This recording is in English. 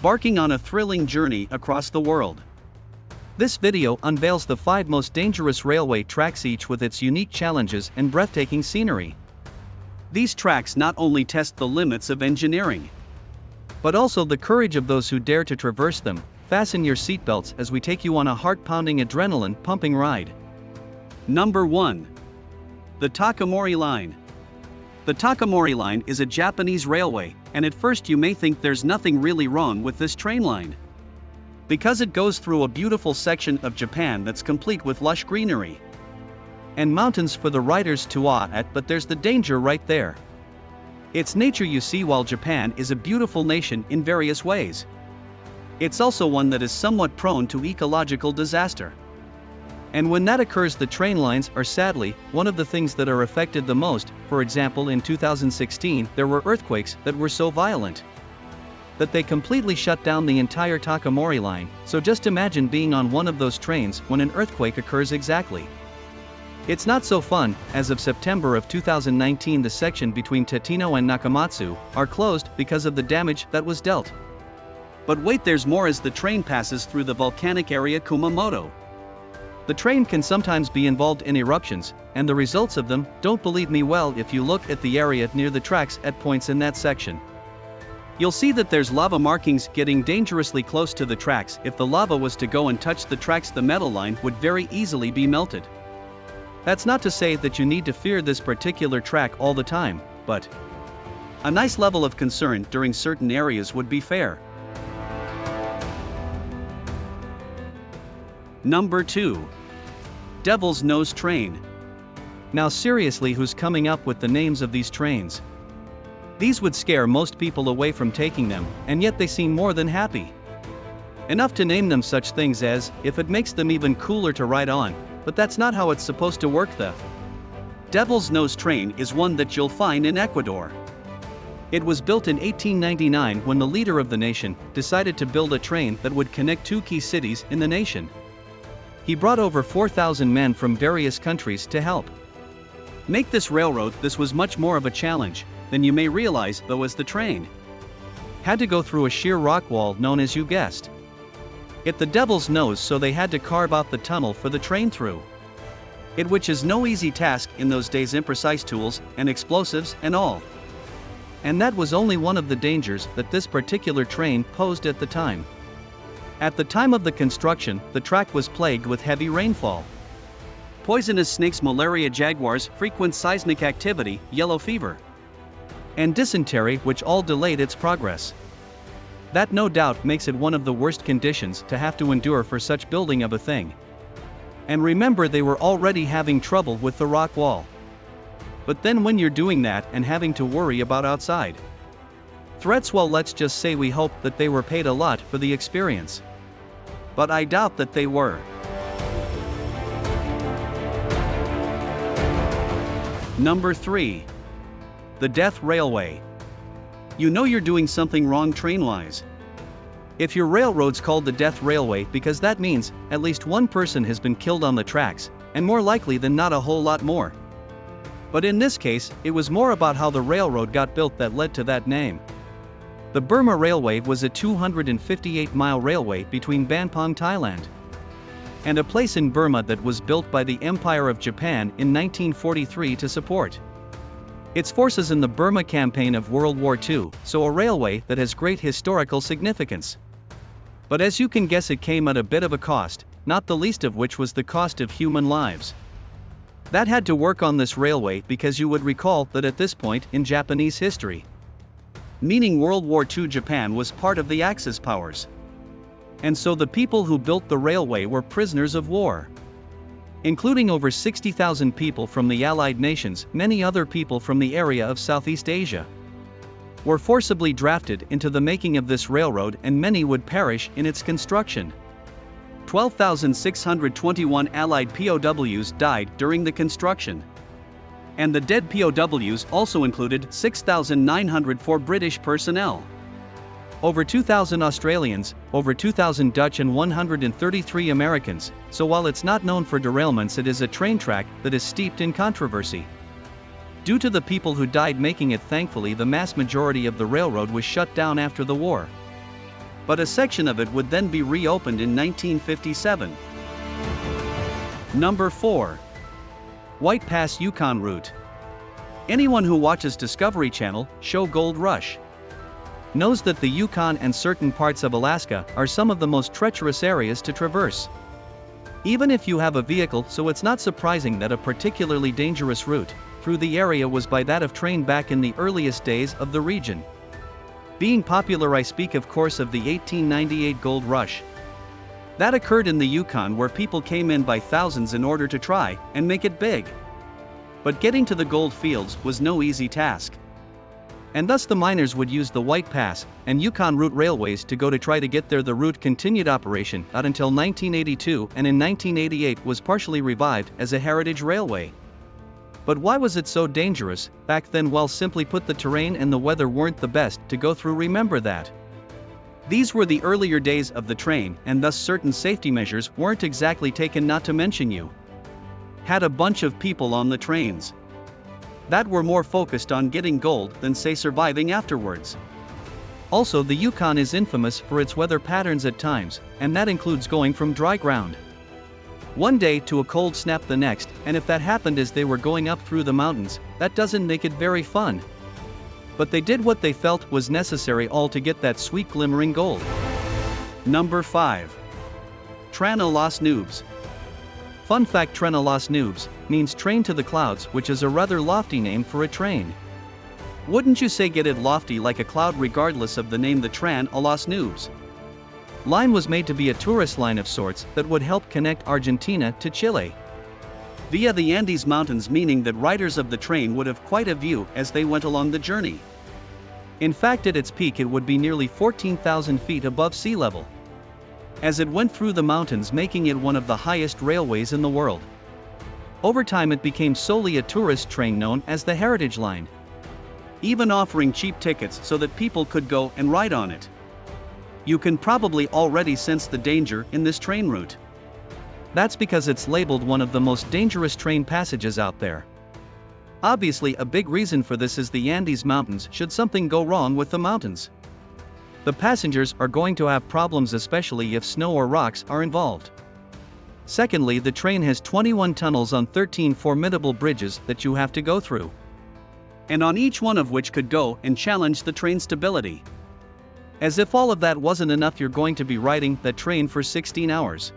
embarking on a thrilling journey across the world. This video unveils the 5 most dangerous railway tracks, each with its unique challenges and breathtaking scenery. These tracks not only test the limits of engineering, but also the courage of those who dare to traverse them. Fasten your seatbelts as we take you on a heart-pounding, adrenaline-pumping ride. Number 1. The Takamori Line. The Takamori Line is a Japanese railway, and at first you may think there's nothing really wrong with this train line, because it goes through a beautiful section of Japan that's complete with lush greenery and mountains for the riders to awe at. But there's the danger right there. It's nature, you see. While Japan is a beautiful nation in various ways, it's also one that is somewhat prone to ecological disaster. And when that occurs, the train lines are sadly one of the things that are affected the most. For example, in 2016, there were earthquakes that were so violent that they completely shut down the entire Takamori line. So just imagine being on one of those trains when an earthquake occurs. Exactly. It's not so fun. As of September of 2019, the section between Tateno and Nakamatsu are closed because of the damage that was dealt. But wait, there's more. As the train passes through the volcanic area Kumamoto, the train can sometimes be involved in eruptions, and the results of them, don't believe me? Well, if you look at the area near the tracks at points in that section, you'll see that there's lava markings getting dangerously close to the tracks. If the lava was to go and touch the tracks, the metal line would very easily be melted. That's not to say that you need to fear this particular track all the time, but a nice level of concern during certain areas would be fair. Number 2. Devil's Nose Train. Now seriously, who's coming up with the names of these trains? These would scare most people away from taking them, and yet they seem more than happy enough to name them such things as if it makes them even cooler to ride on. But that's not how it's supposed to work. The Devil's Nose Train is one that you'll find in Ecuador. It was built in 1899 when the leader of the nation decided to build a train that would connect 2 key cities in the nation. He brought over 4,000 men from various countries to help make this railroad. This was much more of a challenge than you may realize, though, as the train had to go through a sheer rock wall known as, you guessed it, the Devil's Nose, so they had to carve out the tunnel for the train through it, which is no easy task in those days. Imprecise tools and explosives and all. And that was only one of the dangers that this particular train posed at the time. At the time of the construction, the track was plagued with heavy rainfall, poisonous snakes, malaria, jaguars, frequent seismic activity, yellow fever, and dysentery, which all delayed its progress. That no doubt makes it one of the worst conditions to have to endure for such building of a thing. And remember, they were already having trouble with the rock wall. But then when you're doing that and having to worry about outside threats, well, let's just say we hope that they were paid a lot for the experience. But I doubt that they were. Number 3. The Death Railway. You know you're doing something wrong train-wise if your railroad's called the Death Railway, because that means at least one person has been killed on the tracks, and more likely than not a whole lot more. But in this case, it was more about how the railroad got built that led to that name. The Burma Railway was a 258-mile railway between Banpong, Thailand, and a place in Burma that was built by the Empire of Japan in 1943 to support its forces in the Burma campaign of World War II, so a railway that has great historical significance. But as you can guess, it came at a bit of a cost, not the least of which was the cost of human lives that had to work on this railway, because you would recall that at this point in Japanese history, meaning World War II, Japan was part of the Axis powers. And so the people who built the railway were prisoners of war, including over 60,000 people from the Allied nations. Many other people from the area of Southeast Asia were forcibly drafted into the making of this railroad, and many would perish in its construction. 12,621 Allied POWs died during the construction. And the dead POWs also included 6,904 British personnel, over 2,000 Australians, over 2,000 Dutch, and 133 Americans. So while it's not known for derailments, it is a train track that is steeped in controversy due to the people who died making it. Thankfully, the mass majority of the railroad was shut down after the war. but a section of it would then be reopened in 1957. Number 4. White Pass Yukon Route. Anyone who watches Discovery Channel show Gold Rush knows that the Yukon and certain parts of Alaska are some of the most treacherous areas to traverse. Even if you have a vehicle, so it's not surprising that a particularly dangerous route through the area was by that of train back in the earliest days of the region. Being popular, I speak of course of the 1898 Gold Rush. That occurred in the Yukon, where people came in by thousands in order to try and make it big. But getting to the gold fields was no easy task. And thus the miners would use the White Pass and Yukon Route railways to go to try to get there. The route continued operation out until 1982, and in 1988 was partially revived as a heritage railway. But why was it so dangerous back then? Well, simply put, the terrain and the weather weren't the best to go through. Remember that. These were the earlier days of the train, and thus certain safety measures weren't exactly taken, not to mention you had a bunch of people on the trains that were more focused on getting gold than, say, surviving afterwards. Also, the Yukon is infamous for its weather patterns at times, and that includes going from dry ground one day to a cold snap the next, and if that happened as they were going up through the mountains, that doesn't make it very fun. But they did what they felt was necessary, all to get that sweet glimmering gold. Number 5. Train à las Nubes. Fun fact: train à las Nubes means train to the clouds, which is a rather lofty name for a train. Wouldn't you say? Get it, lofty like a cloud. Regardless of the name, the train à las Nubes line was made to be a tourist line of sorts that would help connect Argentina to Chile via the Andes Mountains, meaning that riders of the train would have quite a view as they went along the journey. In fact, at its peak it would be nearly 14,000 feet above sea level as it went through the mountains, making it one of the highest railways in the world. Over time it became solely a tourist train known as the Heritage Line, even offering cheap tickets so that people could go and ride on it. You can probably already sense the danger in this train route. That's because it's labeled one of the most dangerous train passages out there. Obviously, a big reason for this is the Andes Mountains. Should something go wrong with the mountains, the passengers are going to have problems, especially if snow or rocks are involved. Secondly, the train has 21 tunnels on 13 formidable bridges that you have to go through, and on each one of which could go and challenge the train stability. As if all of that wasn't enough, you're going to be riding that train for 16 hours.